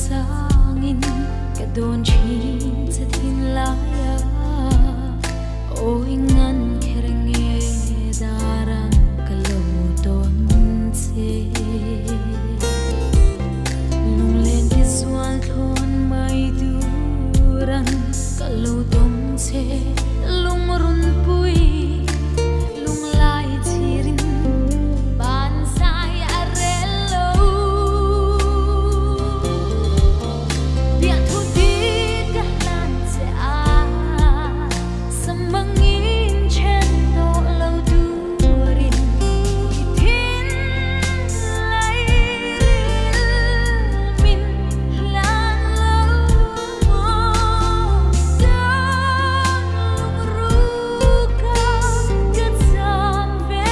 changin ka don chin cha thin laya oi ngan kherenge darang kalo ton se lung len ki swal thon mai durang kalo tom se lung run pui lung lai chirin ban sai arelo bia thu di ka lan se a samangin chen do lo durin thin lai min lan lo da ru ka ka sam ve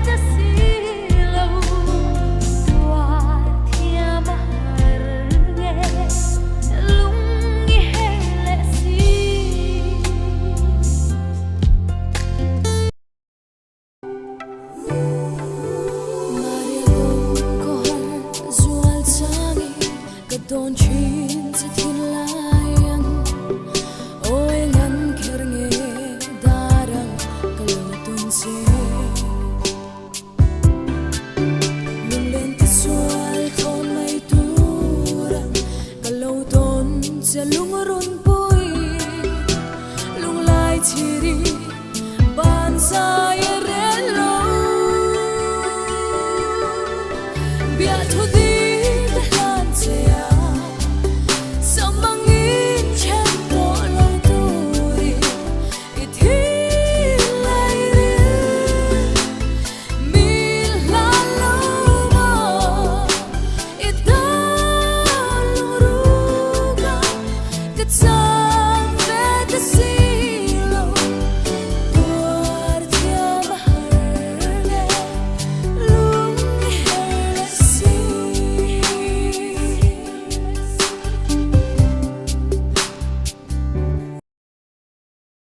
ta si lo tua thia bahar nge lung nge hele si Don chin sa thin layan oi ngan kherenge darang kalotun se lung len ti swal thon mai turang kaloton se lung run pui lung lai chiri ban sai relo bia thu